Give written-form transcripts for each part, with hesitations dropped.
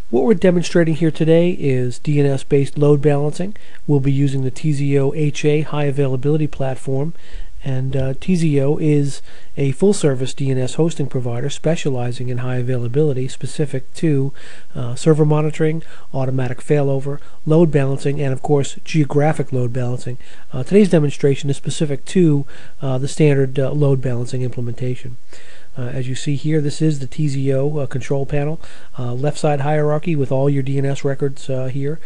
What we're demonstrating here today is DNS-based load balancing. We'll be using the TZO-HA high availability platform, and TZO is a full-service DNS hosting provider specializing in high availability specific to server monitoring, AutoMatic failover, load balancing, and of course geographic load balancing. Today's demonstration is specific to the standard load balancing implementation. As you see here, this is the TZO control panel, left side hierarchy with all your DNS records here,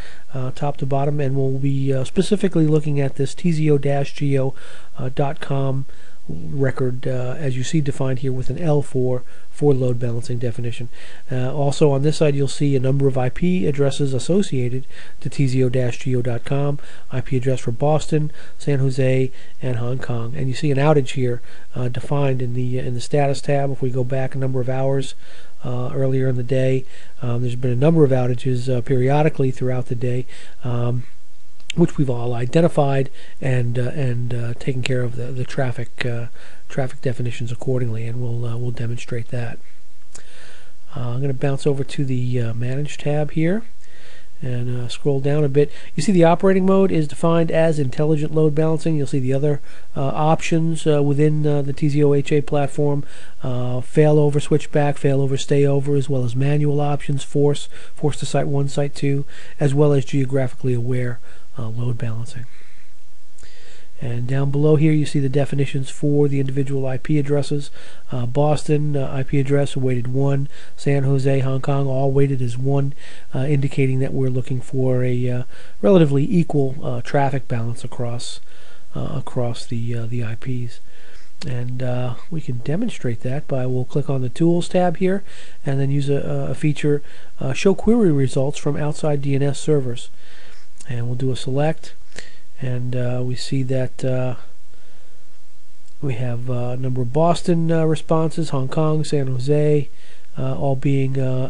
top to bottom, and we'll be specifically looking at this TZO-GO.com record, as you see defined here with an L for load balancing definition. Also on this side you'll see a number of IP addresses associated to TZO-GO.com, IP address for Boston, San Jose, and Hong Kong. And you see an outage here defined in the status tab. If we go back a number of hours earlier in the day, there's been a number of outages periodically throughout the day, which we've all identified and taken care of the traffic definitions accordingly, and we'll demonstrate that. I'm going to bounce over to the Manage tab here and scroll down a bit. You see the operating mode is defined as intelligent load balancing. You'll see the other options within the TZO-HA platform: failover, switchback, failover, stayover, as well as manual options, force to site 1, site 2, as well as geographically aware load balancing. And down below here you see the definitions for the individual IP addresses. Boston IP address weighted 1, San Jose, Hong Kong all weighted as 1, indicating that we're looking for a relatively equal traffic balance across the IPs. And we can demonstrate that by, we'll click on the Tools tab here and then use a feature, Show Query Results from Outside DNS Servers. And we'll do a select, and we see that we have a number of Boston responses, Hong Kong, San Jose, all being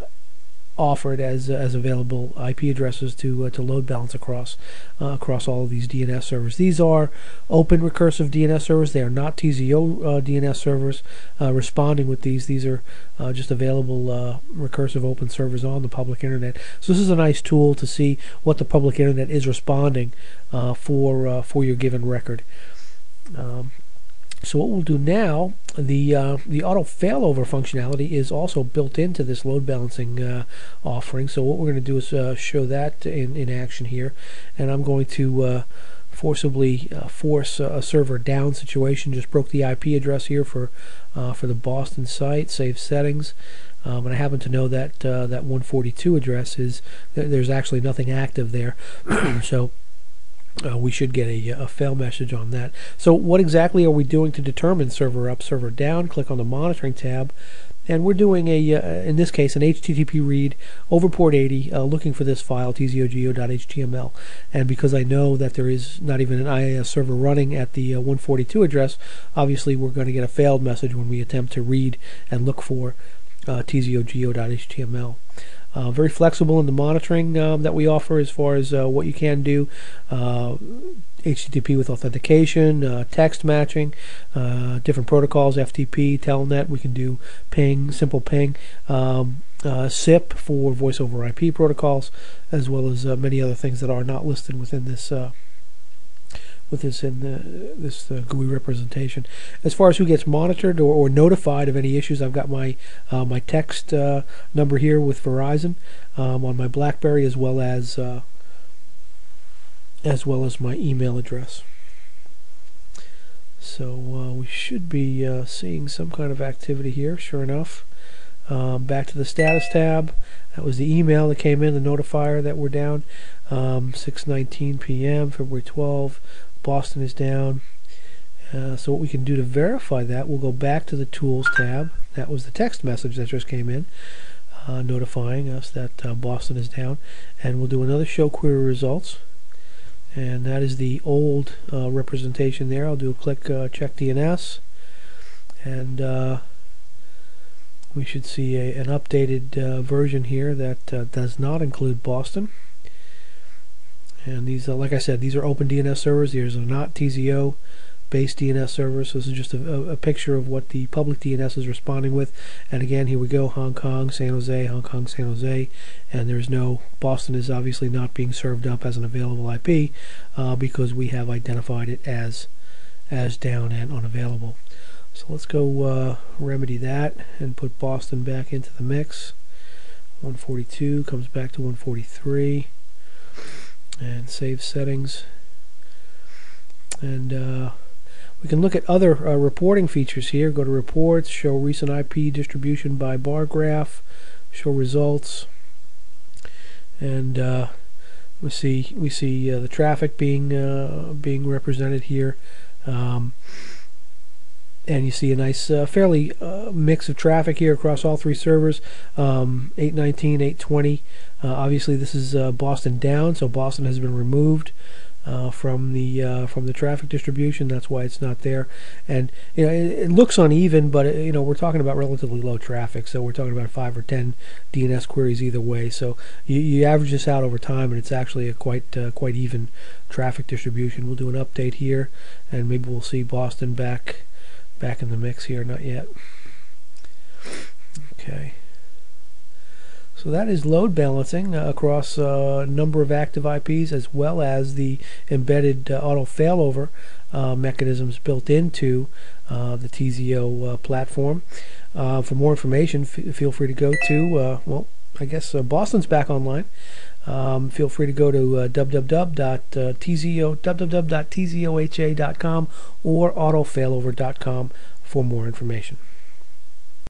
offered as available IP addresses to load balance across all of these DNS servers. These are open recursive DNS servers. They are not TZO DNS servers responding with these. These are just available recursive open servers on the public internet. So this is a nice tool to see what the public internet is responding for your given record. So what we'll do now, the auto failover functionality is also built into this load balancing offering. So what we're going to do is show that in action here, and I'm going to forcibly force a server down situation. Just broke the IP address here for the Boston site. Save settings. And I happen to know that that 142 address is there's actually nothing active there, so we should get a fail message on that. So what exactly are we doing to determine server up, server down? Click on the Monitoring tab, and we're doing in this case, an HTTP read over port 80, looking for this file, TZO-GO.html. And because I know that there is not even an IIS server running at the 142 address, obviously we're going to get a failed message when we attempt to read and look for TZO-GO.html. Very flexible in the monitoring that we offer as far as what you can do. HTTP with authentication, text matching, different protocols, FTP, Telnet. We can do ping, simple ping, SIP for voice over IP protocols, as well as many other things that are not listed within this this GUI representation. As far as who gets monitored or notified of any issues, I've got my my text number here with Verizon on my BlackBerry, as well as my email address. So we should be seeing some kind of activity here. Sure enough, back to the status tab. That was the email that came in, the notifier that we're down. 6:19 p.m. February 12. Boston is down. So what we can do to verify that, we'll go back to the Tools tab. That was the text message that just came in, notifying us that Boston is down. And we'll do another Show Query Results. And that is the old representation there. I'll do a click Check DNS. And we should see an updated version here that does not include Boston. And these, like I said, these are open DNS servers. These are not TZO base DNS servers. So this is just a picture of what the public DNS is responding with. And again, here we go, Hong Kong, San Jose, Hong Kong, San Jose, and there's no, Boston is obviously not being served up as an available IP because we have identified it as down and unavailable. So let's go remedy that and put Boston back into the mix. 142 comes back to 143, and save settings. And we can look at other reporting features here. Go to reports, show recent IP distribution by bar graph, show results, and we see the traffic being represented here. And you see a nice fairly mix of traffic here across all three servers, 819, 820. Obviously this is Boston down, so Boston has been removed from the traffic distribution. That's why it's not there. And it looks uneven, but we're talking about relatively low traffic, so we're talking about 5 or 10 DNS queries either way. So you average this out over time, and it's actually a quite even traffic distribution. We'll do an update here, and maybe we'll see Boston back in the mix here. Not yet. Okay. So that is load balancing across a number of active IPs, as well as the embedded auto failover mechanisms built into the TZO platform. For more information, feel free to go to, well, I guess Boston's back online. Feel free to go to www.TZO-HA.com or autofailover.com for more information.